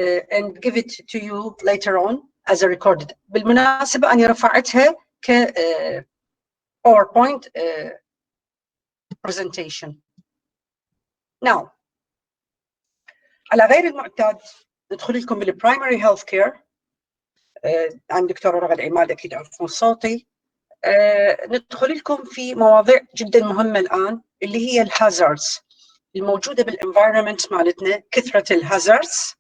and give it to you later on as a recorded. بالمناسبة أنا رفعتها ك PowerPoint presentation. Now على غير المعتاد ندخل لكم بالبرايمري هيلث كير. عن دكتورة رغد عماد أكيد عرفون صوتي. ندخل لكم في مواضيع جدا مهمة الآن اللي هي الهازاردز الموجودة بالانفايرمنت مالتنا. كثرة الهازاردز،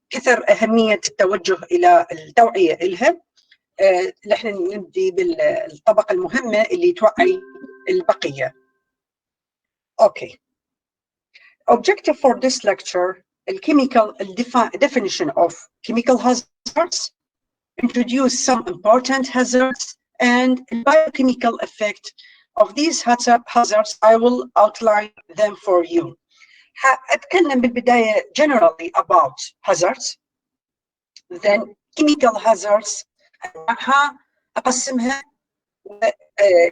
كثر أهمية التوجه إلى التوعية إلها. نحن نبدي بالطبقة المهمة اللي توعي البقية. Okay. Objective for this lecture: definition of chemical hazards, introduce some important hazards, and the biochemical effect of these hazards. I will outline them for you. أتكلم بالبداية generally about hazards, then chemical hazards أنواعها أقسمها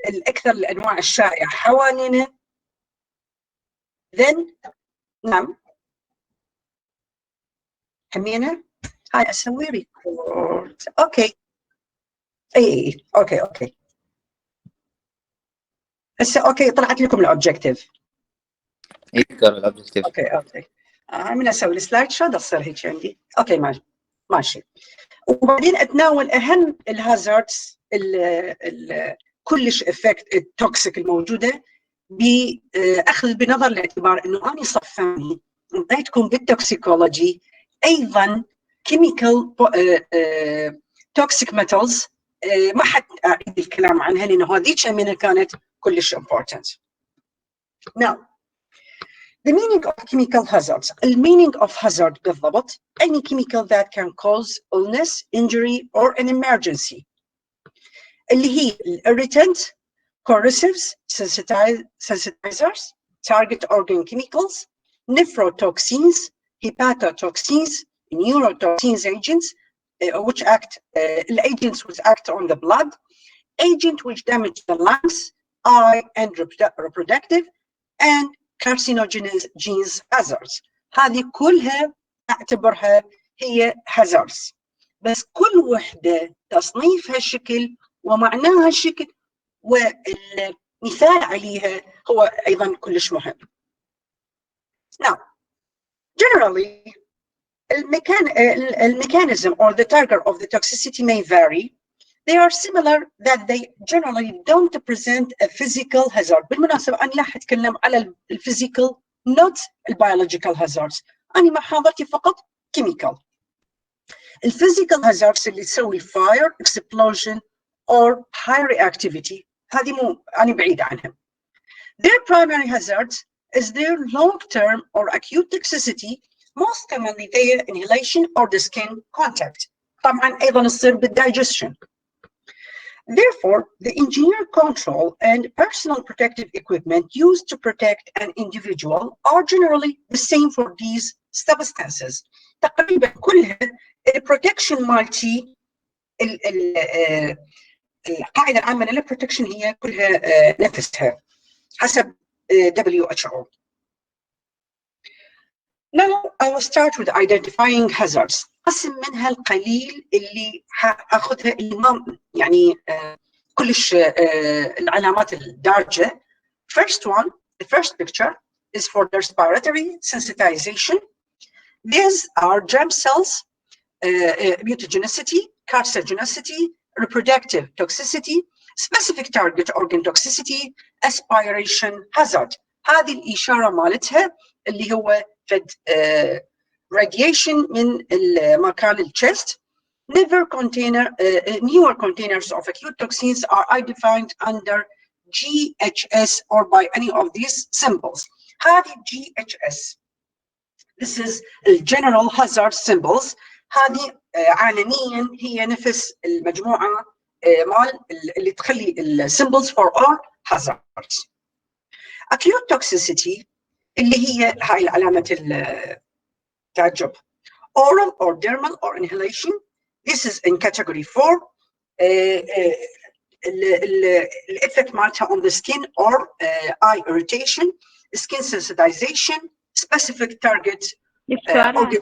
الأكثر الأنواع الشائعة حوالينا. then نعم همينة هاي أسوي ريكورد. أوكي أي أوكي هسه أوكي طلعت لكم الأوبجكتيف. اوكي من اسوي السلايد شو تصير هيك عندي. اوكي ماشي. وبعدين اتناول اهم الهازاردز كلش افكت التوكسيك الموجوده باخذ بنظر الاعتبار انه انا صف ثاني انطيتكم بالتوكسيكولوجي ايضا كيميكال توكسيك ميتالز. ما حد اعيد الكلام عنها لانه هذيك منها كانت كلش important. Now the meaning of chemical hazards. The meaning of hazard بالضبط any chemical that can cause illness, injury or an emergency. اللي هي irritant, corrosives, sensitizers, target organ chemicals, nephrotoxins, hepatotoxins, neurotoxins agents which act on the blood, agent which damage the lungs, eye and reproductive, and carcinogens hazards. هذه كلها اعتبرها هي hazards، بس كل وحدة تصنيفها شكل ومعناها شكل والمثال عليها هو أيضا كلش مهم. Now, generally, the mechanism or the target of the toxicity may vary. They are similar that they generally don't present a physical hazard. بالمناسبة أنا راح أتكلم على الفيزيكال not البيولوجيكال hazards. أنا محاضرتي فقط chemical. الفيزيكال hazards اللي تسوي fire, explosion or high reactivity هذه مو أنا بعيد عنها. Their primary hazards is their long-term or acute toxicity, most commonly their inhalation or the skin contact. طبعا أيضا تصير بالdigestion. Therefore, the engineer control and personal protective equipment used to protect an individual are generally the same for these substances. تقريبا كلها البروتكشن مالتي القاعدة العامة للبروتكشن هي كلها نفسها حسب WHO. Now I will start with identifying hazards. قسم منها القليل اللي هاخذها اللي ما يعني كلش العلامات الدارجة. First one, the first picture is for the respiratory sensitization. These are germ cells, mutagenicity, carcinogenicity, reproductive toxicity, specific target organ toxicity, aspiration hazard. هذه الإشارة مالتها اللي هو فد radiation من مكان الchest. Newer containers of acute toxins are defined under GHS or by any of these symbols. هذه GHS. This is general hazard symbols. هذه عالميا هي نفس المجموعة مال اللي تخلي symbols for all hazards. Acute toxicity اللي هي هاي العلامة التعجب. Oral or dermal or inhalation. This is in category 4. الeffect مالتها on the skin or eye irritation, skin sensitization, specific target organ.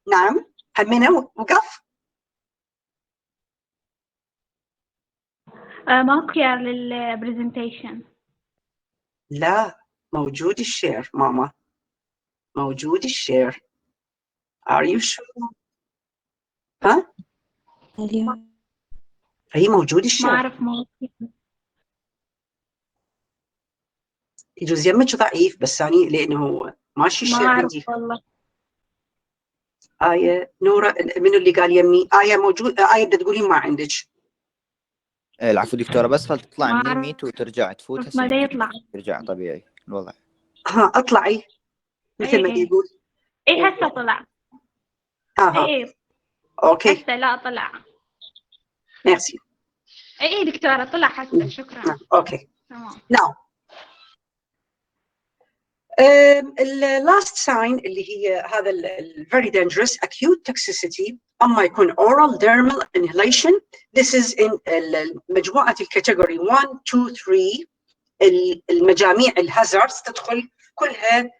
نعم همنا وقف. ماكو خيار للبرزنتيشن. لا موجود الشير ماما، موجود الشير. Are you sure؟ ها؟ هي موجود الشير. ما أعرف ماكو. يجوز يمك ضعيف بس أنا لأنه ماشي ما الشير أعرف عندي. والله. آية نورة منو اللي قال يمي؟ آية موجود. آية بدها تقولين ما عندك. العفو دكتورة، بس تطلع ما من أعرف. الميت وترجع تفوت بس ما دا يطلع. يرجع طبيعي الوضع. ها اطلعي مثل ما يقول. اي هسه طلع. ها اي اوكي هسه لا طلع. ميرسي. اي دكتورة طلع هسه، شكرا. اوكي تمام. ناو اللاست ساين اللي هي هذا ال very dangerous acute toxicity اما يكون oral dermal inhalation. This is in مجموعة الكاتيجوري 1 2 3. المجاميع الهازاردز تدخل كلها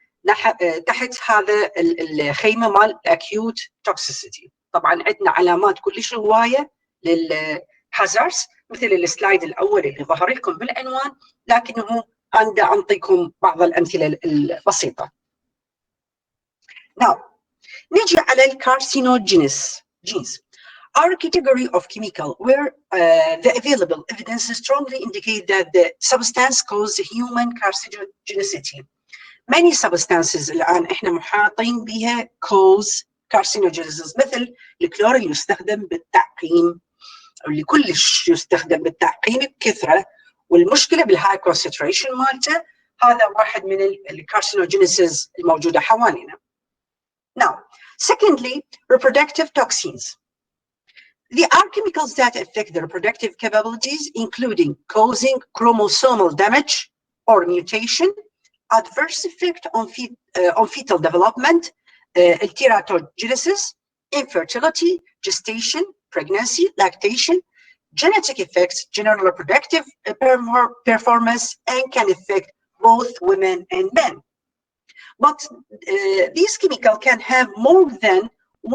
تحت هذا الخيمة مال acute toxicity. طبعا عندنا علامات كلش هواية للهازاردز مثل السلايد الأول اللي ظهر لكم بالعنوان، لكنه أنا أعطيكم بعض الأمثلة البسيطة. Now نجي على الكارسينوجينز are a category of chemical where the available evidence strongly indicate that the substance causes human carcinogenicity. Many substances الآن إحنا محاطين بها cause carcinogenesis، مثل الكلور اللي يستخدم بالتعقيم، اللي كلش يستخدم بالتعقيم بكثرة، والمشكلة بالهاي concentration مالته، هذا واحد من الكارسينوجينيسيس الموجودة حوالينا. Now, secondly, reproductive toxins. They are chemicals that affect the reproductive capabilities, including causing chromosomal damage or mutation, adverse effect on fetal development, teratogenesis, infertility, gestation, pregnancy, lactation, genetic effects, general reproductive performance, and can affect both women and men. But these chemicals can have more than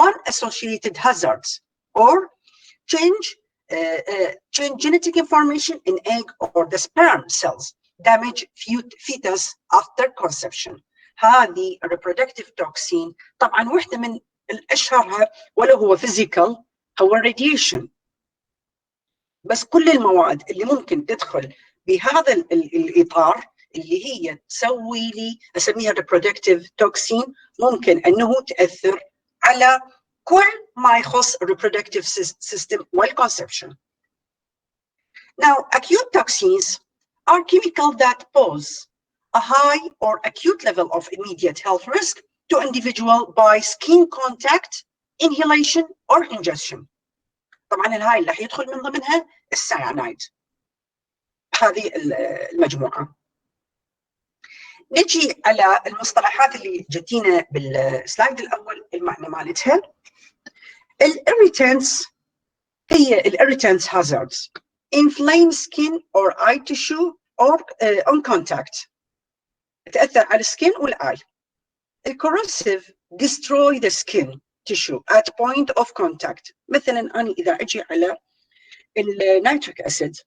one associated hazards or change genetic information in egg or the sperm cells, damage fetus after conception. هذه reproductive toxin طبعا واحدة من الأشهرها ولو هو physical هو radiation. بس كل المواد اللي ممكن تدخل بهذا الإطار اللي هي تسوي لي أسميها reproductive toxin ممكن أنه تأثر على كل ما يخص reproductive system والconception. Now, acute toxins are chemicals that pose a high or acute level of immediate health risk to individual by skin contact, inhalation or ingestion. طبعا الهاي اللي يدخل من ضمنها السيانايد. هذه المجموعة. نجي على المصطلحات اللي جتينا بالسلايد الأول المعنى مالتها. الirritants هي الirritants hazards inflame skin or eye tissue or on contact تأثر على السكين والآي. الcorrosive destroy the skin tissue at point of contact. مثلا أنا إذا أجي على النيتريك أسيد،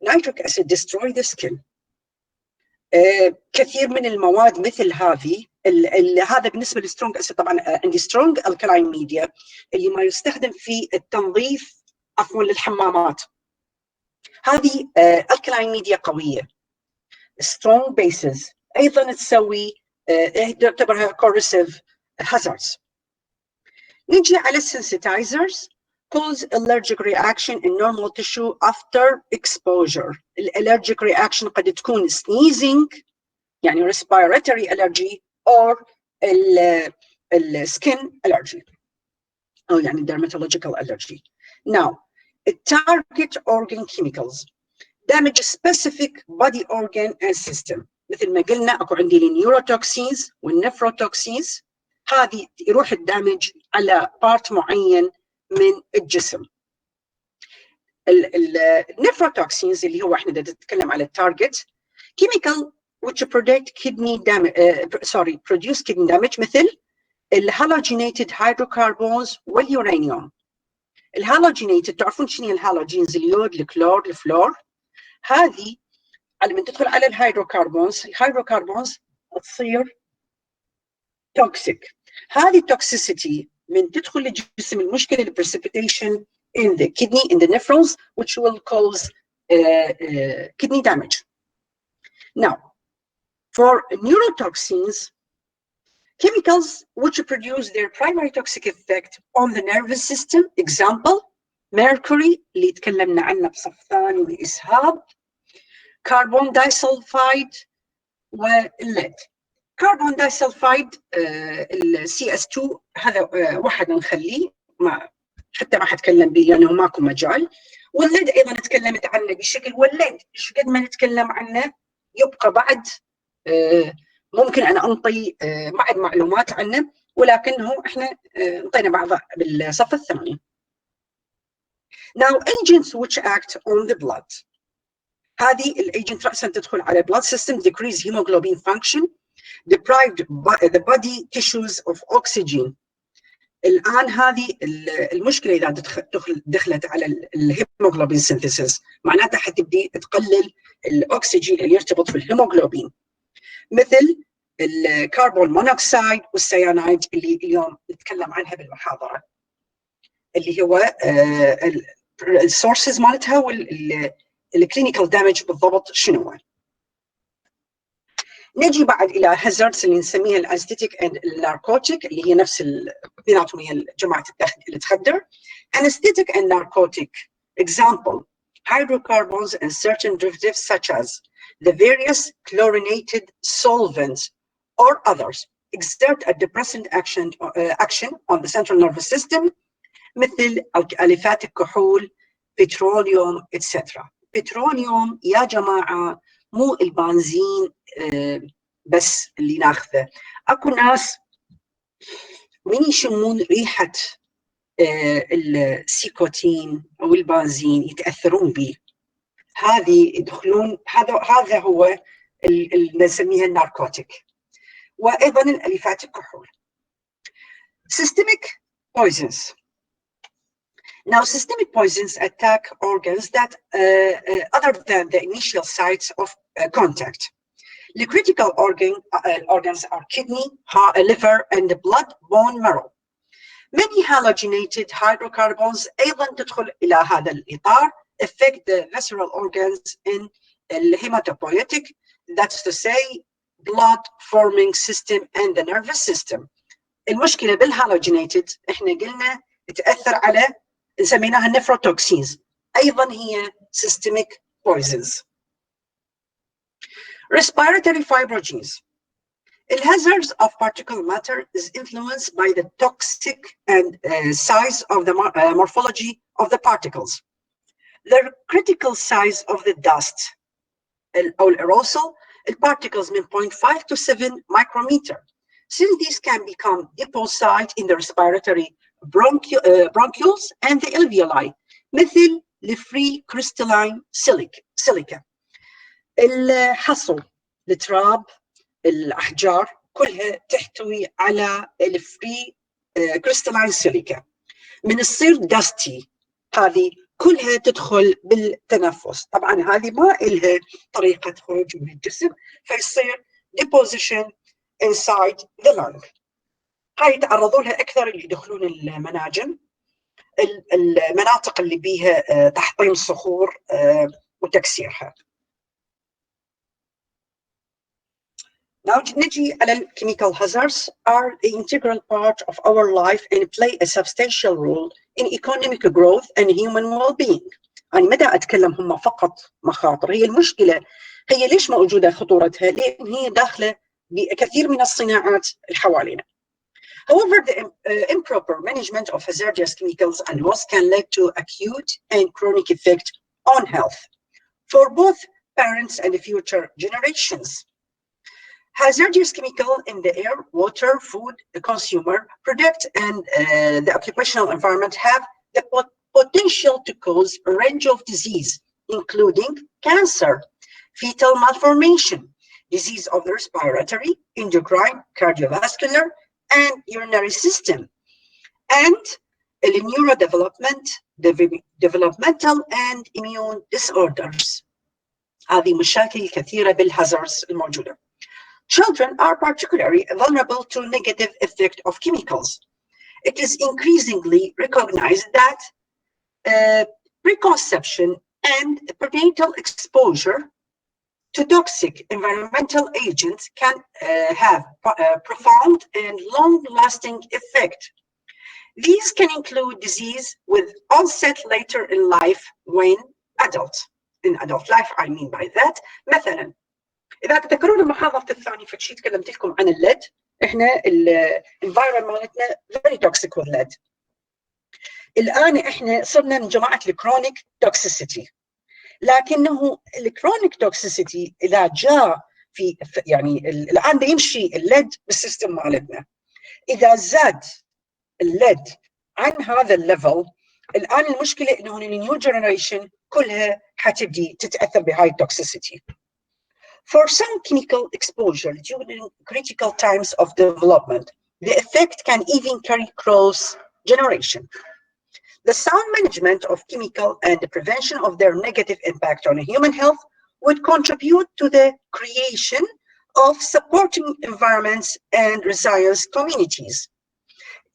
نيتريك أسيد destroy the skin. كثير من المواد مثل هذه هذا بالنسبه للسترونج اسيد. طبعا عندي سترونج الكلاين ميديا اللي ما يستخدم في التنظيف عفوا للحمامات، هذه الكلاين ميديا قويه. سترونج بيسز ايضا تسوي تعتبرها كورسيف هازاردز. نجي على السنسيتايزرز cause allergic reaction in normal tissue after exposure. الالرجيك رياكشن قد تكون sneezing يعني respiratory allergy or skin allergy أو يعني dermatological allergy. Now, target organ chemicals damage specific body organ and system. مثل ما قلنا أكو عندي النيوروتوكسينز والنفروتوكسينز، هذه يروح الدامج على بارت معين من الجسم. النفروتوكسينز اللي هو احنا نتكلم على التارجت chemical which produce kidney damage مثل الهالوجينيتد هيدروكربونز واليورانيوم. الهالوجينيتد تعرفون شنو الهالوجينز؟ اليود، الكلور، الفلور. هذه لما تدخل على الهيدروكربونز تصير توكسيك. هذه التوكسيسيتي من تدخل الجسم المشكله البريسبيتيشن in the kidney, in the nephrons, which will cause kidney damage. Now, for neurotoxins, chemicals which produce their primary toxic effect on the nervous system, example, mercury اللي تكلمنا عنه بصف ثاني والإسهاب، كربون دايسلفايد والليد. كربون دايسلفايد ال CS2 هذا واحد نخليه حتى ما حتكلم به لانه ماكو مجال. والليد ايضا تكلمت عنه بشكل، والليد ايش قد ما نتكلم عنه يبقى بعد ممكن انا انطي بعض معلومات عنه، ولكنه احنا انطينا بعض بالصف الثاني. Now agents which act on the blood. هذه الايجنت راسا تدخل على blood system, decrease hemoglobin function, deprived the body tissues of oxygen. الان هذه المشكله اذا دخلت على الهيموغلوبين سينثيسيس معناتها حتبدي تقلل الاكسجين اللي يرتبط في الهيموغلوبين، مثل الكربون مونوكسيد والسيانايد اللي اليوم نتكلم عنها بالمحاضره، اللي هو السورسز مالتها والكلينيكال دامج بالضبط شنو هو. نجي بعد الى هازاردز اللي نسميها الانستيتيك اند الناركوتيك، اللي هي نفس اثنيناتهم هي جماعه اللي تخدر. anesthetic and narcotic example hydrocarbons and certain derivatives such as the various chlorinated solvents or others exert a depressant action on the central nervous system مثل الفات الكحول، بتروليوم etc. بتروليوم يا جماعه مو البنزين بس اللي ناخذه، اكو ناس من يشمون ريحه السيكوتين او البنزين يتاثرون به، هذه يدخلون هذا هو اللي نسميها الناركوتيك. وايضا الاليفات الكحول. Systemic poisons. Now, systemic poisons attack organs that other than the initial sites of contact. The critical organs are kidney, liver, and the blood, bone marrow. Many halogenated hydrocarbons أيضا تدخل إلى هذا الإطار affect the visceral organs in the hematopoietic, that's to say blood forming system and the nervous system. المشكلة بالهالوجينيتد احنا قلنا تأثر على سميناها النفروتوكسينز، أيضا هي systemic poisons. Respiratory fibrogens. The hazards of particulate matter is influenced by the toxic and size of the morphology of the particles. The critical size of the dust or aerosol, the particles من 0.5 to 7 micrometer. Since these can become deposited in the respiratory bronchioles and the alveoli, مثل الفري crystalline silica. الحصو، التراب، الأحجار كلها تحتوي على الفري كريستالاين سيليكا. من تصير داستي هذه كلها تدخل بالتنفس، طبعا هذه ما إلها طريقة خروج من الجسم، فيصير deposition inside the lung. هاي يتعرضوا لها أكثر اللي يدخلون المناجم، المناطق اللي بيها تحطيم صخور وتكسيرها. Now, نجي على chemical hazards are the integral part of our life and play a substantial role in economic growth and human well-being. أنا متى أتكلم هم فقط مخاطر، هي المشكلة هي ليش موجودة خطورتها؟ لأن هي داخلة بكثير من الصناعات اللي حوالينا. However, the improper management of hazardous chemicals and waste can lead to acute and chronic effect on health for both parents and future generations. Hazardous chemical in the air, water, food, the consumer, product, and the occupational environment have the potential to cause a range of disease, including cancer, fetal malformation, disease of the respiratory, endocrine, cardiovascular, and urinary system, and developmental and immune disorders. هذه مشاكل كثيرة بالهازاردز الموجودة. Children are particularly vulnerable to negative effect of chemicals. It is increasingly recognized that preconception and prenatal exposure to toxic environmental agents can have profound and long-lasting effect. These can include disease with onset later in life when adult. In adult life, I mean by that, مثلا إذا تذكرون المحاضرة الثانية فشي تكلمت لكم عن الليد. إحنا الانفايرمنت مالتنا very toxic with lead. الآن إحنا صرنا من جماعة الكرونيك توكسيسيتي، لكنه الكرونيك توكسيسيتي إذا جاء في يعني الآن يمشي الليد بالسيستم مالتنا، إذا زاد الليد عن هذا الليفل، الآن المشكلة إنه النيو جنريشن كلها حتبدي تتأثر بهاي التوكسيسيتي. For some chemical exposure during critical times of development, the effect can even carry cross generation. The sound management of chemical and the prevention of their negative impact on human health would contribute to the creation of supporting environments and resilience communities.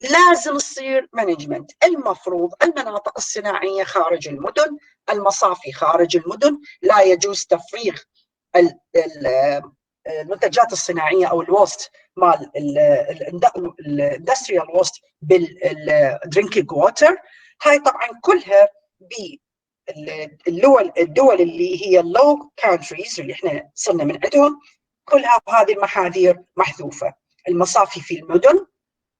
لازم يصير مانجمنت. المفروض المناطق الصناعية خارج المدن، المصافي خارج المدن، لا يجوز تفريغ المنتجات الصناعية أو الوست مال الاندستريال وست بالدرينكينج ووتر. هاي طبعا كلها بالدول اللي هي اللو كانتريز اللي احنا صرنا من عندهم، كلها هذه المحاذير محذوفة. المصافي في المدن،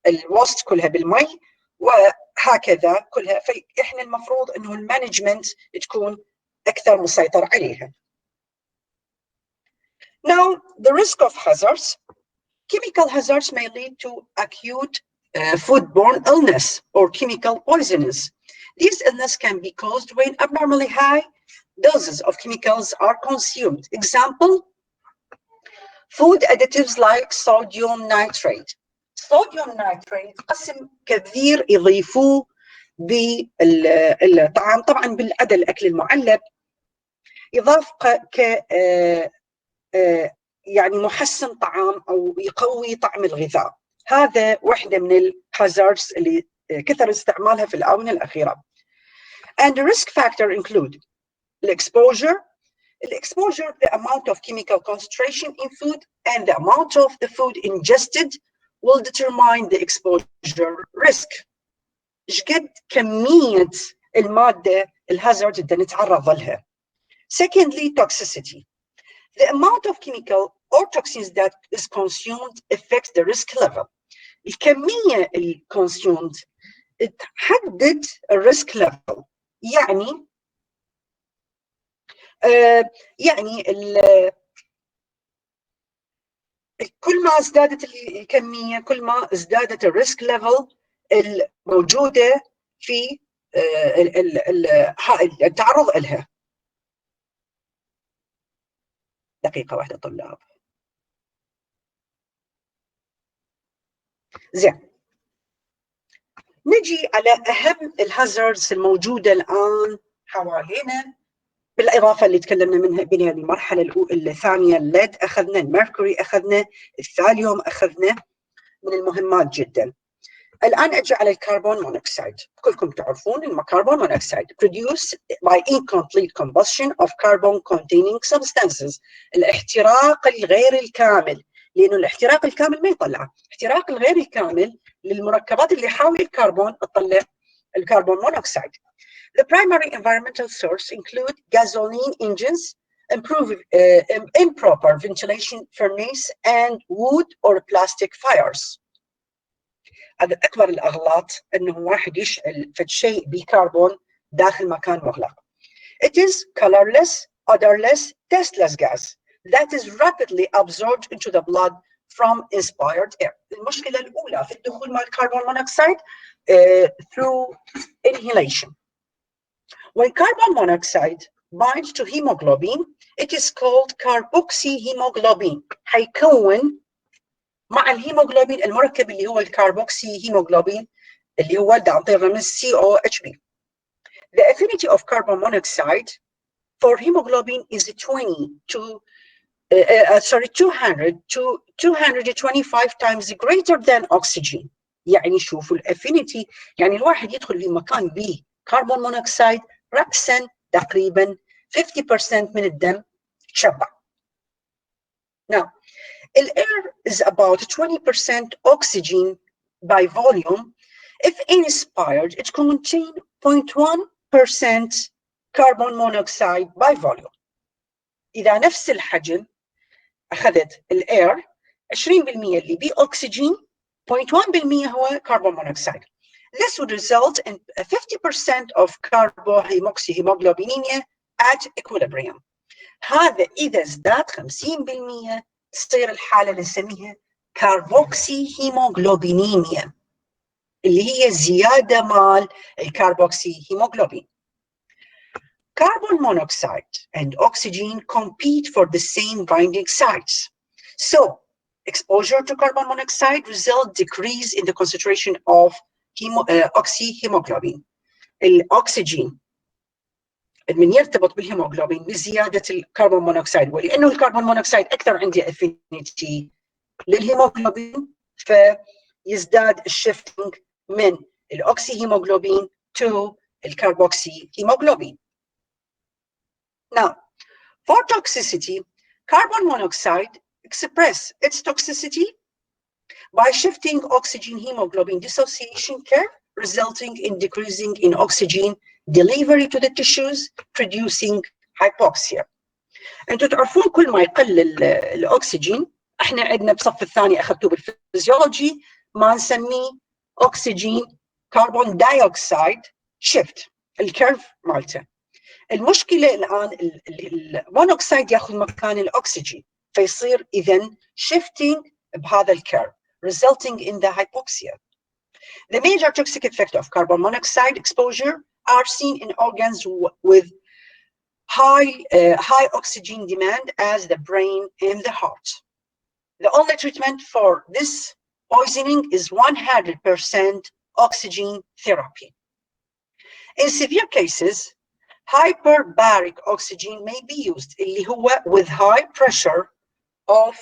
الوست كلها بالمي، وهكذا كلها. فإحنا المفروض إنه المانجمنت تكون أكثر مسيطر عليها. Now, the risk of hazards. Chemical hazards may lead to acute foodborne illness or chemical poisonings. These illnesses can be caused when abnormally high doses of chemicals are consumed. Example, food additives like sodium nitrate. Sodium nitrate قسم كبير يضيفوه بالطعام، طبعا بالعدا الأكل المعلب، يضاف يعني محسن طعام أو يقوي طعم الغذاء. هذا واحدة من الهازاردز اللي كثر استعمالها في الآونة الأخيرة. And the risk factor include exposure, the amount of chemical concentration in food and the amount of the food ingested will determine the exposure risk. إيش قد كمية المادة الهازارد اللي نتعرض لها. Secondly, toxicity. The amount of chemical or toxins that is consumed affects the risk level. الكمية اللي consumed تحدد الريسك level. يعني كل ما ازدادت الكمية كل ما ازدادت الريسك ليفل الموجودة في التعرض لها. دقيقة واحدة طلاب. زين، نجي على أهم الهازاردز الموجودة الآن حوالينا، بالإضافة اللي تكلمنا منها بهذه المرحلة الثانية. الليد أخذنا، الميركوري أخذنا، الثاليوم أخذنا، من المهمات جدا. الآن أجي على الكربون مونوكسيد. كلكم تعرفون إن الكربون مونوكسيد produced by incomplete combustion of carbon containing substances. الاحتراق الغير الكامل، لأنه الاحتراق الكامل ما يطلع. الاحتراق الغير الكامل للمركبات اللي حاوي الكربون تطلع الكربون مونوكسيد. The primary environmental source include gasoline engines, improper ventilation furnace, and wood or plastic fires. هذا أكبر الأغلاط، أنه واحد يشعل فد شيء بكربون داخل مكان مغلق. It is colorless, odorless, tasteless gas that is rapidly absorbed into the blood from inspired air. المشكلة الأولى في الدخول مع الكربون مونوكسيد through inhalation. When carbon monoxide binds to hemoglobin, it is called carboxyhemoglobin. حيكون مع الهيموغلوبين المركب اللي هو الكاربوكسي هيموغلوبين اللي هو ده عن طريق الرمز COHB. The affinity of carbon monoxide for hemoglobin is 200 to 225 times greater than oxygen. يعني شوفوا الافينيتي، يعني الواحد يدخل في مكان به كربون مونوكسيد رأسا تقريبا 50% من الدم تشبع. Now, air is about 20% oxygen by volume. If inspired, it contains 0.1% carbon monoxide by volume. إذا نفس الحجم أخذت الإير 20% اللي بيه أكسجين، 0.1% هو كربون مونوكسيد. This would result in 50% of carbohydroxyhemoglobinemia at equilibrium. هذا إذا ازداد 50% تصير الحالة اللي نسميها كاربوكسي هيموغلوبينيميا اللي هي زيادة مال الكاربوكسي هيموغلوبين. Carbon monoxide and oxygen compete for the same binding sites. So, exposure to carbon monoxide results decrease in the concentration of oxyhemoglobin. الأكسجين من يرتبط بالهيموغلوبين بزيادة الكربون مونوكسيد، ولأنه الكربون مونوكسيد أكثر عندي أفينيتي للهيموغلوبين فيزداد الشيفتنج من الأكسي هيموغلوبين to الكربوكسي هيموغلوبين. Now, for toxicity, carbon monoxide express its toxicity by shifting oxygen hemoglobin dissociation curve, resulting in decreasing in oxygen delivery to the tissues, producing hypoxia. انتوا تعرفون كل ما يقل الاكسجين، احنا عندنا بصف الثاني اخذتوه بالفيزيولوجي ما نسميه اكسجين كربون دايوكسيد شيفت، الكيرف مالته. المشكله الان المونوكسيد ياخذ مكان الاكسجين فيصير اذا shifting بهذا الكيرف resulting in the hypoxia. The major toxic effects of carbon monoxide exposure are seen in organs with high oxygen demand as the brain and the heart. The only treatment for this poisoning is 100% oxygen therapy. In severe cases, hyperbaric oxygen may be used اللي هو with high pressure of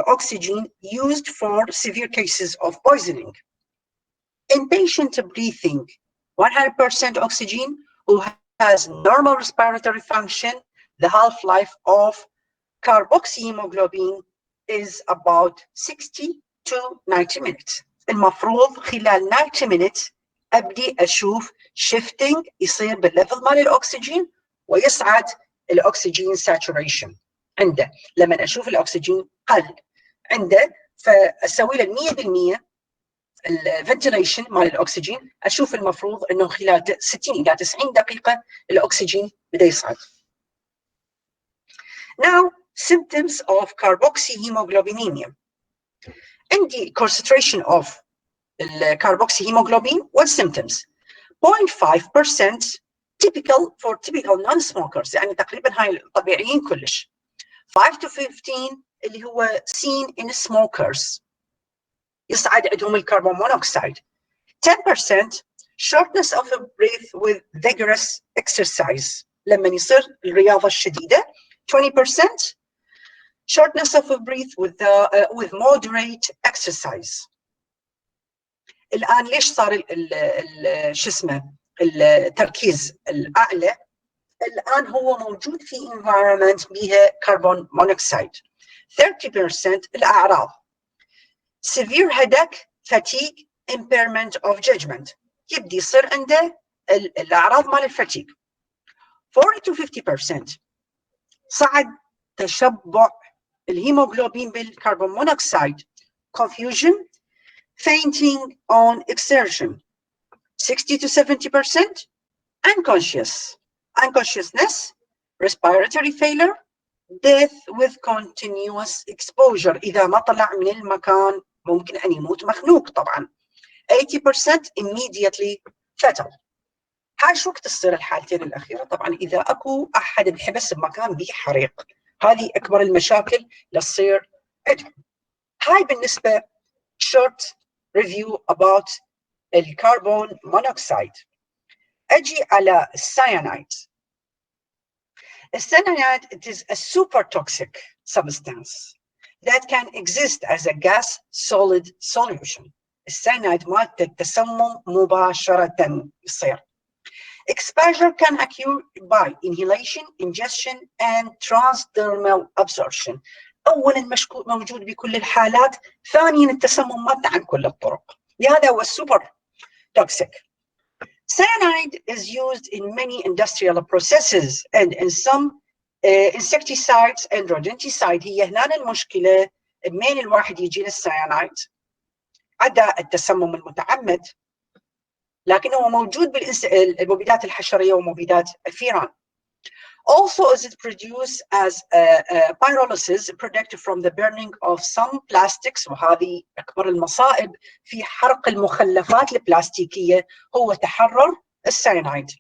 oxygen used for severe cases of poisoning. In patient breathing 100% oxygen who has normal respiratory function, the half-life of carboxyhemoglobin is about 60 to 90 minutes. المفروض خلال 90 minutes أبدي أشوف shifting يصير بالليفل مال الأكسجين ويصعد الأكسجين saturation عنده. لما أشوف الأكسجين قل عنده فأسوي له 100% الفنتيليشن مال الأكسجين، أشوف المفروض أنه خلال 60 إلى 90 دقيقة الأكسجين بدأ يصعد. Now, symptoms of carboxyhemoglobinemia. عندي concentration of carboxyhemoglobin. What symptoms? 0.5% typical non-smokers، يعني تقريبا هاي الطبيعيين كلش. 5 to 15 اللي هو seen in smokers يصعد عندهم الكربون مونوكسيد. 10% shortness of breath with vigorous exercise لما يصير الرياضة الشديدة. 20% shortness of breath with moderate exercise. الآن ليش صار شو اسمه التركيز الأعلى؟ الآن هو موجود في environment بها كربون مونوكسيد. 30% الأعراض severe headache, fatigue, impairment of judgment. يبدي يصير عنده الأعراض مال الفاتيج. 40 to 50% صعد تشبع الهيموغلوبين بالكربون مونوكسيد. Confusion, fainting on exertion. 60 to 70% unconsciousness, respiratory failure, death with continuous exposure. إذا ما طلع من المكان ممكن أن يموت مخنوق طبعا. 80% immediately fatal. هاي شو وقت تصير الحالتين الأخيرة؟ طبعا إذا أكو أحد انحبس بمكان به حريق، هذه أكبر المشاكل اللي تصير عندهم. هاي بالنسبة short review about الكربون مونوكسيد. أجي على السيانايد. السيانايد it is a super toxic substance that can exist as a gas solid solution. السيانايد مالته التسمم مباشرة يصير. Exposure can occur by inhalation, ingestion, and transdermal absorption. أولاً موجود بكل الحالات، ثانياً التسمم مالته عن كل الطرق. لهذا هو السوبر toxic. Cyanide is used in many industrial processes and in some insecticides and rodenticides. هي هنا المشكلة منين الواحد يجي للسيانايد؟ عدا التسمم المتعمد، لكن هو موجود بالمبيدات الحشرية ومبيدات الفيران. Also is it produced as pyrolysis product from the burning of some plastics، وهذه أكبر المصائب في حرق المخلفات البلاستيكية هو تحرر السيانايد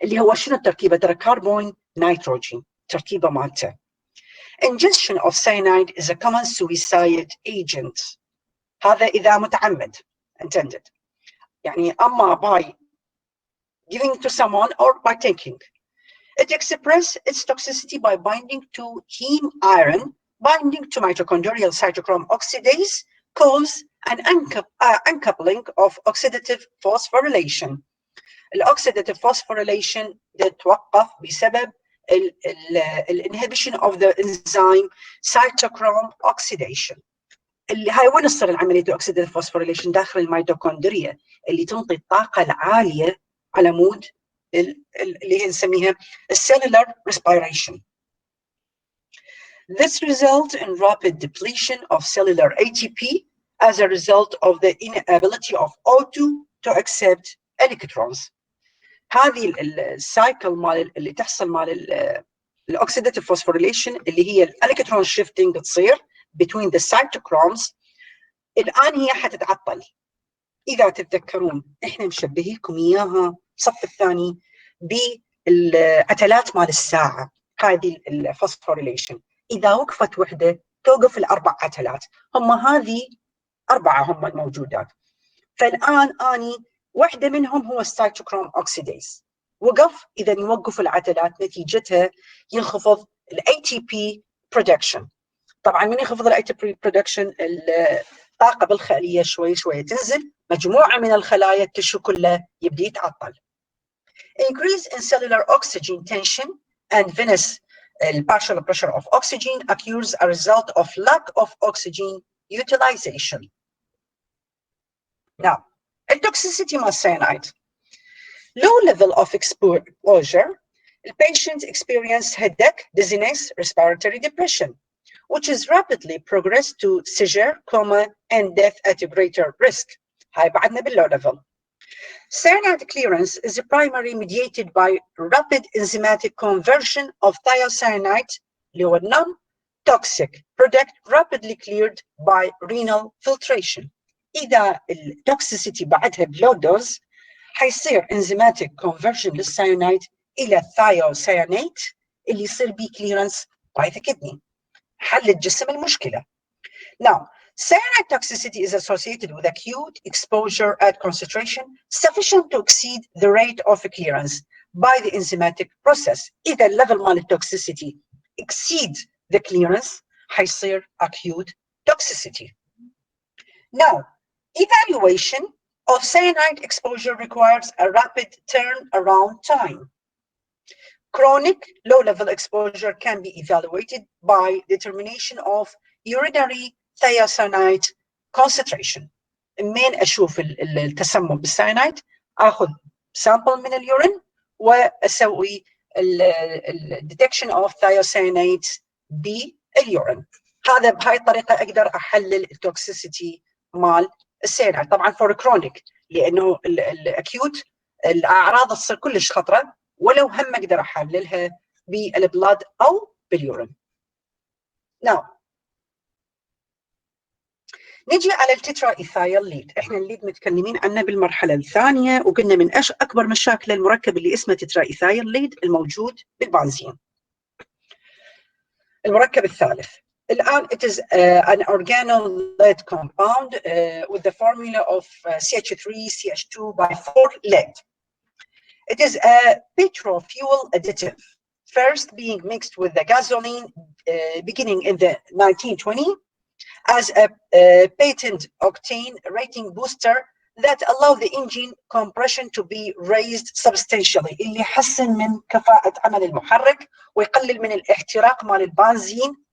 اللي هو شنو التركيبة؟ ترى كربون نيتروجين تركيبة مالته. Ingestion of cyanide is a common suicide agent. هذا إذا متعمد intended، يعني أما by giving to someone or by taking. It expresses its toxicity by binding to heme iron, binding to mitochondrial cytochrome oxidase, cause an uncoupling of oxidative phosphorylation. الأوكسيداتيف phosphorylation تتوقف بسبب inhibition of the enzyme cytochrome oxidation. اللي هاي وين تصير العملية الأوكسيداتيف phosphorylation؟ داخل الميتوكوندريا اللي تنطي الطاقة العالية على مود اللي نسميها cellular respiration. This results in rapid depletion of cellular ATP as a result of the inability of O2 to accept electrons. هذه السايكل مال اللي تحصل مال الاوكسيداتيف فوسفوريليشن اللي هي الالكترون شيفتنج تصير between the cytochromes، الان هي حتتعطل. اذا تتذكرون احنا مشبهيكم اياها الصف الثاني بالعتلات مال الساعه، هذه الفوسفوريليشن اذا وقفت وحده توقف الاربع عتلات، هم هذه اربعه هم الموجودات. فالان اني واحده منهم هو السيتوكروم اوكسيديز، وقف، اذا يوقف العتلات نتيجتها ينخفض الاي تي بي برودكشن. طبعا من ينخفض الاي تي بي برودكشن الطاقه بالخليه شوي شوي تنزل، مجموعه من الخلايا التشو كله يبدي يتعطل. Increase in cellular oxygen tension and venous partial pressure of oxygen occurs as a result of lack of oxygen utilization. Now, toxicity of cyanide. Low level of exposure, the patient experienced headache, dizziness, respiratory depression, which is rapidly progressed to seizure, coma, and death at a greater risk. هاي بعدنا بالlow level. Cyanide clearance is primarily mediated by rapid enzymatic conversion of thiocyanate, اللي هو non-toxic product rapidly cleared by renal filtration. إذا التوكسيسيتي بعدها بلو دوز حيصير enzymatic conversion للسيانايد إلى thiocyanate اللي يصير بيه clearance by the kidney. حل الجسم المشكلة. Now, cyanide toxicity is associated with acute exposure at concentration sufficient to exceed the rate of clearance by the enzymatic process. إذا الليفل مال التوكسيسيتي exceed the clearance حيصير acute toxicity. Now, evaluation of cyanide exposure requires a rapid turnaround time. Chronic low-level exposure can be evaluated by determination of urinary thiocyanate concentration. من أشوف التسمم بالسيانايد أخذ sample من اليورين وأسوي detection of thiocyanate باليورين. هذا بهاي الطريقة أقدر أحلل التوكسيسيتي مال السيانايد. طبعا for chronic لأنه الأكيوت الأعراض تصير كلش خطرة، ولو هم أقدر أحللها بالبلاد أو باليورين. Now نجي على التترا إيثايل ليد. إحنا الليد متكلمين عنه بالمرحلة الثانية، وقلنا من أكبر مشاكل المركب اللي اسمه تترا إيثايل ليد الموجود بالبنزين. المركب الثالث it is an organolead compound with the formula of CH3CH2 by 4 lead. It is a petrofuel additive, first being mixed with the gasoline beginning in the 1920s as a patent octane rating booster that allow the engine compression to be raised substantially اللي يحسن من كفاءة عمل المحرك ويقلل من الاحتراق مال البنزين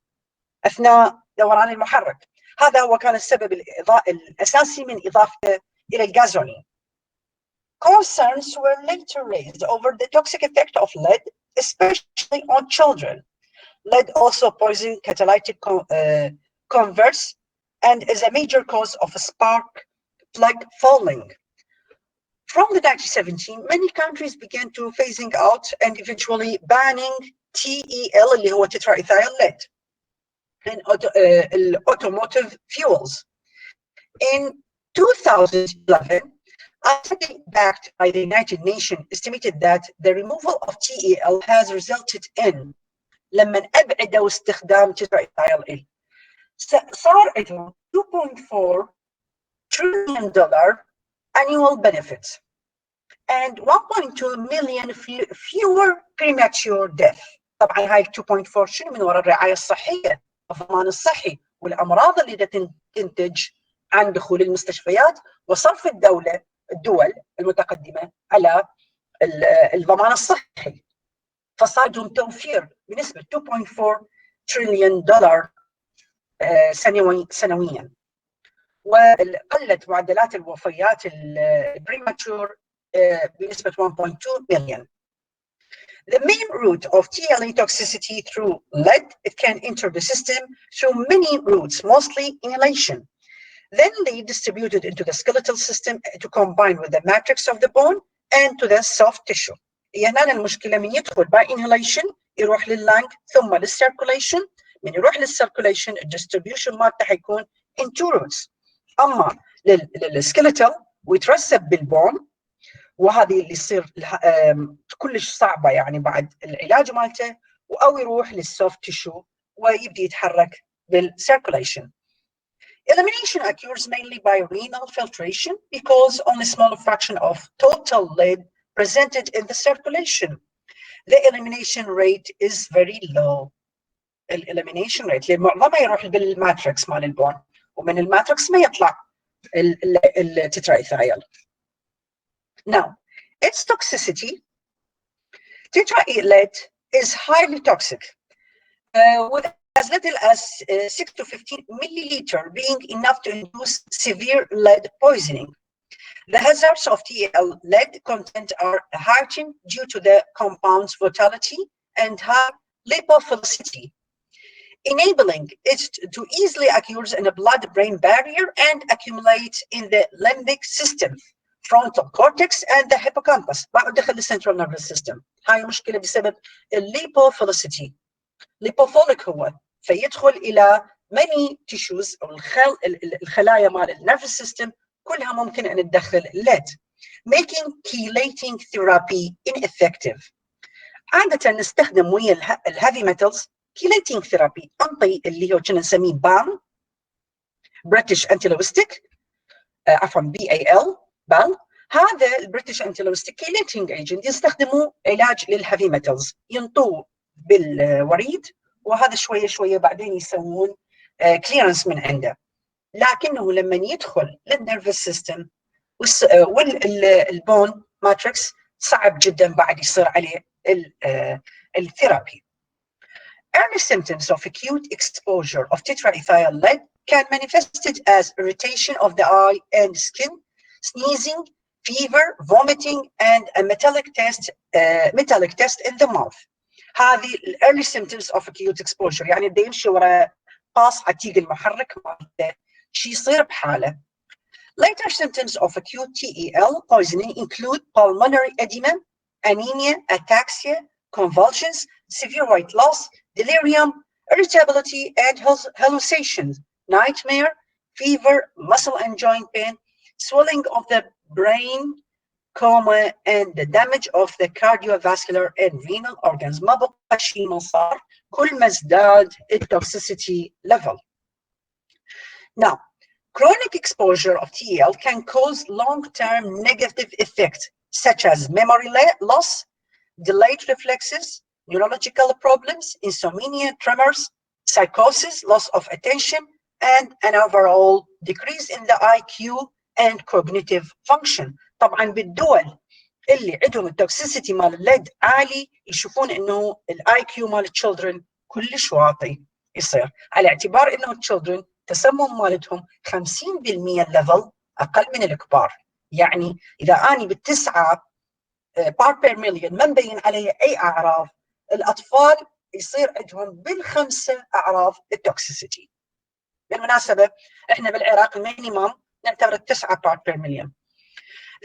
أثناء دوران المحرك. هذا هو كان السبب الأساسي من إضافته إلى الغازولين. Concerns were later raised over the toxic effect of lead, especially on children. Lead also poisons catalytic converters and is a major cause of spark plug falling. From the 1917, many countries began to phasing out and eventually banning TEL اللي هو tetraethyl lead in automotive fuels. In 2011, a study backed by the United Nations estimated that the removal of TEL has resulted in لما أبعدوا استخدام tetraethyl صار عندهم $2.4 trillion annual benefits and 1.2 million fewer premature death. طبعا هاي 2.4 شنو من وراء الرعاية الصحية الضمان الصحي والأمراض اللي تنتج عن دخول المستشفيات وصرف الدول المتقدمة على الضمان الصحي. فصار لهم توفير بنسبة 2.4 تريليون دولار سنويا. وقلت معدلات الوفيات البريماتشور بنسبة 1.2 million. The main route of TLA toxicity through lead, it can enter the system through many routes, mostly inhalation. Then lead distributed into the skeletal system to combine with the matrix of the bone and to the soft tissue. هنا المشكلة من يدخل by inhalation يروح لللنج ثم للcirculation. من يروح للcirculation الdistribution مالته حيكون in two routes. أما للskeletal ويترسب بالبون وهذه اللي يصير كلش صعبة يعني بعد العلاج مالته أو يروح للsoft tissue ويبدأ يتحرك بالcirculation. Elimination occurs mainly by renal filtration because only a small fraction of total lead presented in the circulation. The elimination rate is very low. Elimination rate لأن معظمها يروح بالماتريكس مال البون ومن الماتريكس ما يطلع التترايثايل. Now, its toxicity, tetraethyl is highly toxic, with as little as 6 to 15 milliliter being enough to induce severe lead poisoning. The hazards of TEL lead content are heightened due to the compound's volatility and high lipophilicity, enabling it to easily occur in a blood-brain barrier and accumulate in the limbic system, frontal cortex and the hippocampus. بعد دخل السنترال نيرفس سيستم. هاي مشكلة بسبب الليبوفيليسيتي. ليبوفوليك هو فيدخل إلى many tissues أو الخلايا مال النيرفس سيستم كلها ممكن أن تدخل lead, making chelating therapy ineffective. عادة نستخدم ويا الهيفي ميتالز chelating therapy أنطي اللي هو كنا نسميه BAL British Antilogistic عفوا BAL هذا البريتش انتيلوستيك chelating agent يستخدموا علاج للهيفي ميتالز ينطوه بالوريد وهذا شويه شويه بعدين يسوون كليرنس من عنده. لكنه لما يدخل للنيرفس سيستم والبون ماتريكس صعب جدا بعد يصير عليه الثيرابي. Early symptoms of acute exposure of tetraethyl lead can manifested as irritation of the eye and skin, sneezing, fever, vomiting, and a metallic test in the mouth. هذه early symptoms of acute exposure يعني بده يمشي ورا باص عتيق المحرك مالته شي يصير بحاله. Later symptoms of acute TEL poisoning include pulmonary edema, anemia, ataxia, convulsions, severe weight loss, delirium, irritability, and hallucinations, nightmare, fever, muscle and joint pain, swelling of the brain, coma and the damage of the cardiovascular and renal organs. ما بقى شيء ما صار كل ما ازداد التوكسيسيتي level. Now, chronic exposure of TEL can cause long-term negative effects such as memory loss, delayed reflexes, neurological problems, insomnia, tremors, psychosis, loss of attention, and an overall decrease in the IQ and cognitive function. طبعا بالدول اللي عندهم التوكسيسيتي مال الليد عالي يشوفون انه الاي كيو مال التشيلدرن كلش واطي يصير، على اعتبار انه التشيلدرن تسمم مالتهم 50% الليفل اقل من الكبار. يعني اذا اني بالتسعه بارت بير مليون ما مبين علي اي اعراض، الاطفال يصير عندهم بالخمسه اعراض التوكسيسيتي. بالمناسبه احنا بالعراق المينيمم نعتبر 9 بارت بير مليون.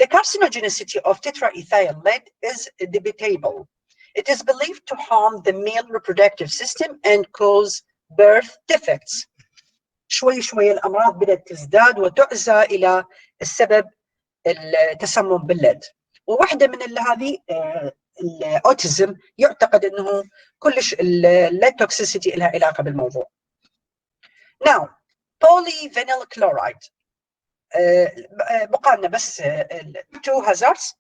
The carcinogenicity of tetraethyl lead is debatable. It is believed to harm the male reproductive system and cause birth defects. شوي شوي الأمراض بدأت تزداد وتعزى إلى السبب التسمم بالليد. وواحدة من هذه الأوتيزم يعتقد أنه كلش الليد توكسيسيتي لها علاقة بالموضوع. Now, polyvinyl chloride. بقى لنا بس تو هازاردز.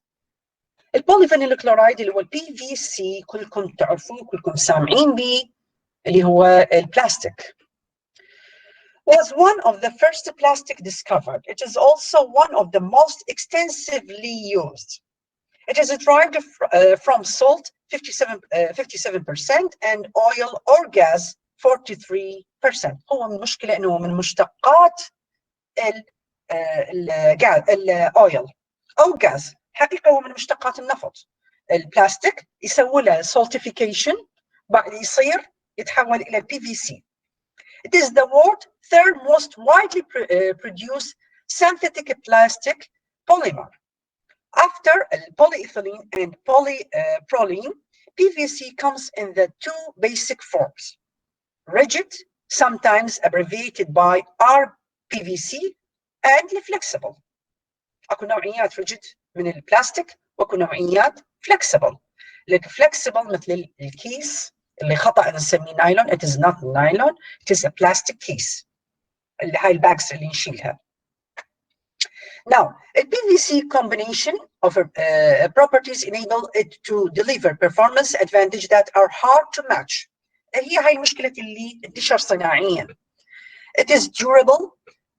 البوليفينيل كلورايد اللي هو البي في سي كلكم تعرفوه كلكم سامعين به، اللي هو البلاستيك. Was one of the first plastic discovered. It is also one of the most extensively used. It is derived from salt 57% and oil or gas 43%. هو من المشكلة انه من مشتقات الاويل او غاز، حقيقه هو من مشتقات النفط. البلاستيك يسوي له saltification بعد يصير يتحول الى البي في سي. It is the world's third most widely produced synthetic plastic polymer. After polyethylene and polypropylene, PVC comes in the two basic forms: rigid, sometimes abbreviated by RPVC, and flexible. اكو نوعيات ريجيد من البلاستيك واكو نوعيات فلكسبل. الفلكسبل مثل الكيس اللي خطا نسميه نايلون. it is not nylon, it is a plastic case. اللي هاي الباكس اللي نشيلها. Now, a PVC combination of properties enable it to deliver performance advantage that are hard to match. هي هاي المشكلة اللي انتشر صناعيا. It is durable,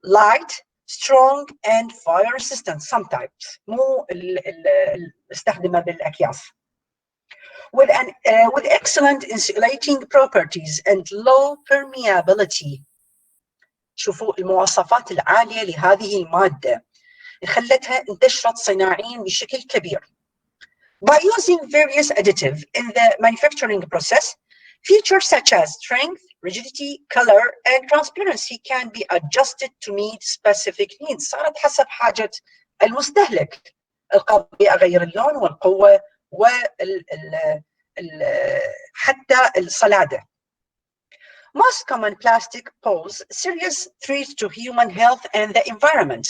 light, strong, and fire resistant sometimes. مو استخدمه بالأكياس. With excellent insulating properties and low permeability. شوفوا المواصفات العالية لهذه المادة خلتها انتشرت صناعيا بشكل كبير. By using various additives in the manufacturing process, features such as strength, rigidity, color, and transparency can be adjusted to meet specific needs. صارت حسب حاجة المستهلك. القضية أغير اللون والقوة حتى الصلادة. Most common plastic pose serious threats to human health and the environment.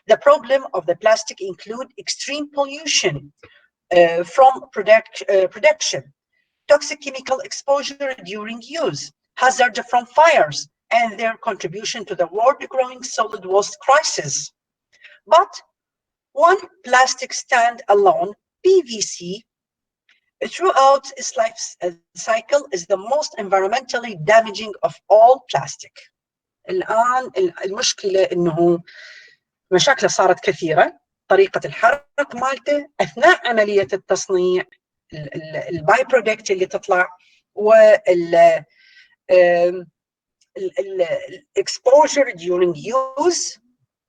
The problem of the plastic include extreme pollution from production, toxic chemical exposure during use, hazard from fires, and their contribution to the world-growing solid waste crisis. But one plastic stand-alone, PVC, throughout its life cycle is the most environmentally damaging of all plastic. الآن المشكلة إنه مشاكل صارت كثيرة. طريقة الحرق مالته أثناء عملية التصنيع، الباي برودكت اللي تطلع، وال exposure during use،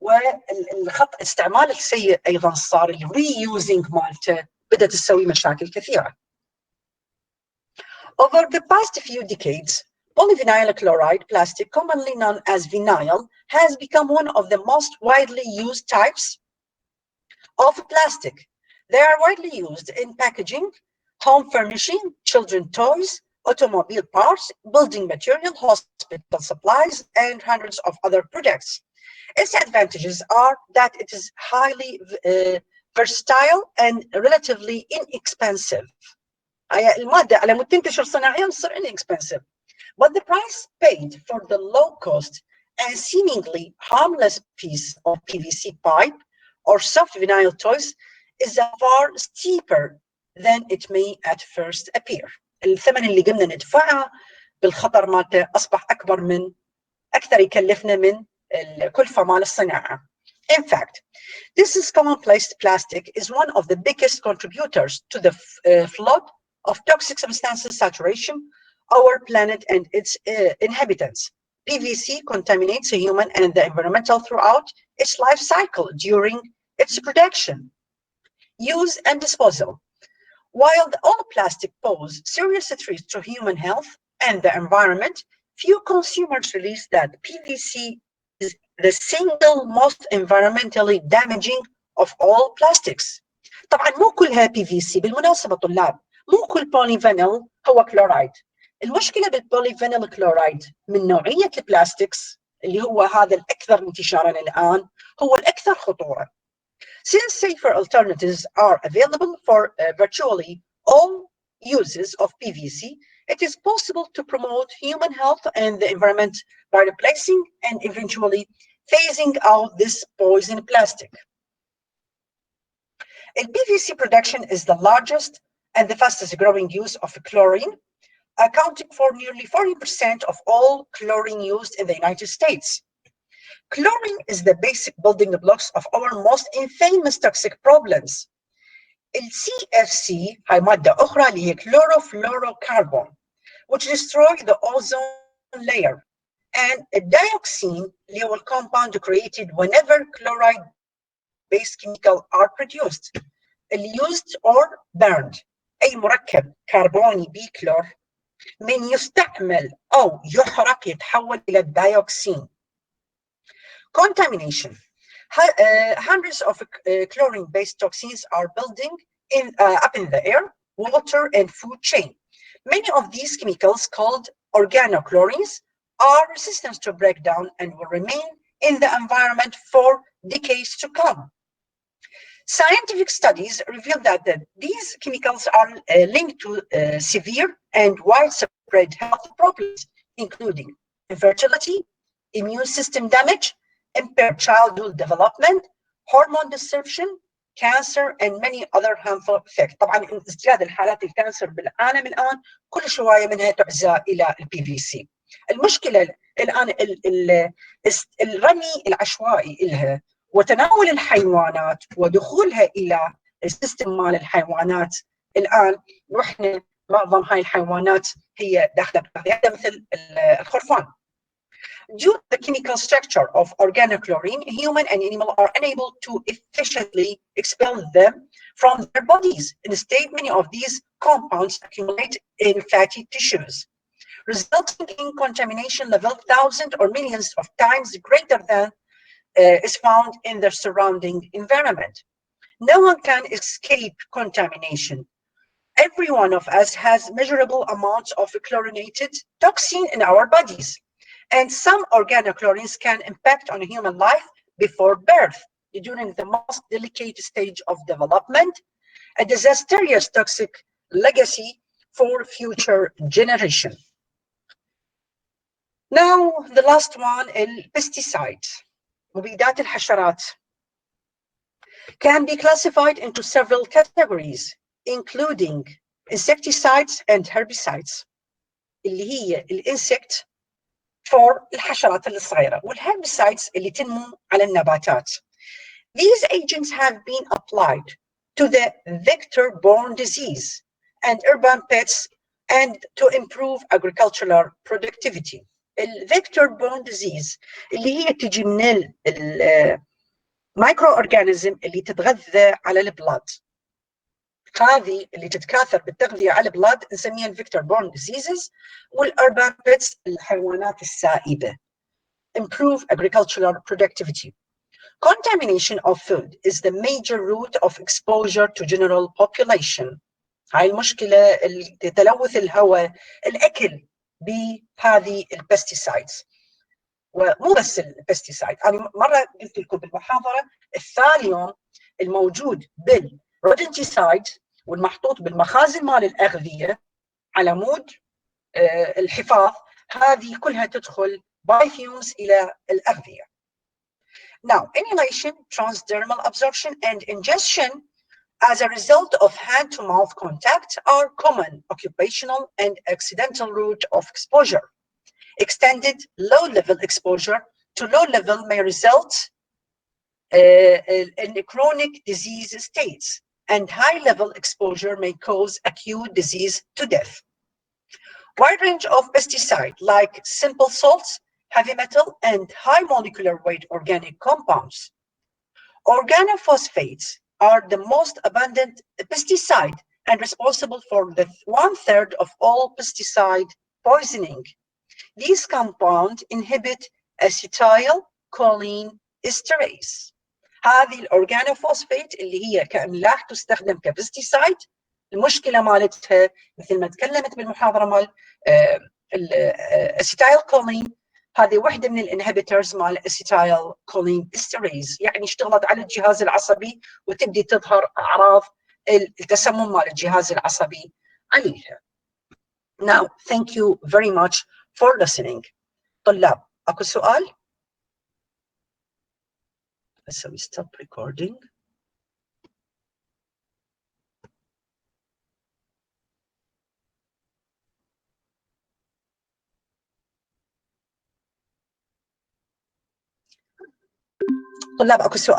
والخط استعمال السيء أيضا صار الريوزنج مالته بدأت تسوي مشاكل كثيرة. Over the past few decades, polyvinyl chloride plastic, commonly known as vinyl, has become one of the most widely used types of plastic. They are widely used in packaging, home furnishing, children's toys, automobile parts, building material, hospital supplies, and hundreds of other products. Its advantages are that it is highly versatile and relatively inexpensive. هي المادة على مود تنتشر صناعيا تصير inexpensive. But the price paid for the low cost and seemingly harmless piece of PVC pipe or soft vinyl toys is far steeper than it may at first appear. الثمن اللي قمنا ندفعه بالخطر مالته أصبح أكثر يكلفنا من الكلفة مال الصناعة. In fact, this commonplace plastic is one of the biggest contributors to the flood of toxic substances saturation our planet and its inhabitants. PVC contaminates the human and the environmental throughout its life cycle during its production, use, and disposal. While all plastic pose serious threats to human health and the environment, few consumers realize that PVC is the single most environmentally damaging of all plastics. طبعا مو كلها PVC بالمناسبة طلاب، مو كل بوليفينيل هو كلورايد. المشكلة بالبوليفينيل كلورايد من نوعية البلاستكس اللي هو هذا الأكثر انتشارا الآن هو الأكثر خطورة. Since safer alternatives are available for virtually all uses of PVC, it is possible to promote human health and the environment by replacing and eventually phasing out this poison plastic. PVC production is the largest and the fastest growing use of chlorine, accounting for nearly 40% of all chlorine used in the United States. Chlorine is the basic building blocks of our most infamous toxic problems. CFC هاي مادة أخرى اللي هي chlorofluorocarbon, which destroy the ozone layer, and a dioxin اللي هو compound created whenever chloride-based chemicals are produced, used or burned. أي مركب كربوني بكلور من يستعمل أو يحرق يتحول إلى الدايوكسين. Contamination. Hundreds of chlorine-based toxins are building up in the air, water, and food chain. Many of these chemicals, called organochlorines, are resistant to breakdown and will remain in the environment for decades to come. Scientific studies reveal that these chemicals are linked to severe and widespread health problems, including infertility, immune system damage, impaired childhood development, hormone disruption, cancer, and many other harmful effects. طبعا ازدياد الحالات الكانسر بالعالم الان كل شويه منها تعزى الى البي في سي. المشكله الان الرمي العشوائي لها وتناول الحيوانات ودخولها الى السيستم مال الحيوانات. الان واحنا معظم هاي الحيوانات هي داخله مثل الخرفان. Due to the chemical structure of organochlorine, human and animal are unable to efficiently expel them from their bodies. Instead, many of these compounds accumulate in fatty tissues, resulting in contamination level thousands or millions of times greater than is found in their surrounding environment. No one can escape contamination. Every one of us has measurable amounts of chlorinated toxin in our bodies. And some organochlorines can impact on human life before birth, during the most delicate stage of development, a disastrous toxic legacy for future generation. Now, the last one, pesticides, مبيدات الحشرات, can be classified into several categories, including insecticides and herbicides, اللي هي الانسكت for الحشرات الصغيرة والherbicides اللي تنمو على النباتات. These agents have been applied to the vector-borne disease and urban pests and to improve agricultural productivity. vector-borne disease اللي هي تجي من المايكرو أورجانيزم اللي تتغذى على البلاد. هذه اللي تتكاثر بالتغذية على البلاد نسميها vector-borne diseases، والurban pests الحيوانات السائبة. Improve agricultural productivity. Contamination of food is the major route of exposure to general population. هاي المشكلة تلوث الهواء، الأكل بهذه البستيسايدز. ومو بس البستيسايد، أنا مرة قلت لكم بالمحاضرة الثاليوم الموجود بالرودنتيسايد والمحطوط بالمخازن مال الأغذية على مود الحفاظ، هذه كلها تدخل باي فيومز إلى الأغذية. Now, inhalation, transdermal absorption, and ingestion as a result of hand-to-mouth contact are common occupational and accidental route of exposure. Extended low-level exposure to low level may result in chronic disease states, and high-level exposure may cause acute disease to death. Wide range of pesticides like simple salts, heavy metal, and high molecular weight organic compounds. Organophosphates are the most abundant pesticide and responsible for the 1/3 of all pesticide poisoning. These compounds inhibit acetylcholine esterase. هذه الأورجانوفوسفيت اللي هي كأملاح تستخدم كبستيسايد، المشكلة مالتها مثل ما تكلمت بالمحاضرة مال الأسيتايلكولين، هذه واحدة من الانهبيترز مال الأسيتايلكولين استريز، يعني اشتغلت على الجهاز العصبي وتبدي تظهر أعراض التسمم مال الجهاز العصبي عليها. Now, thank you very much for listening. طلاب، أكو سؤال؟ أسوي stop recording. طلاب، أكو سؤال؟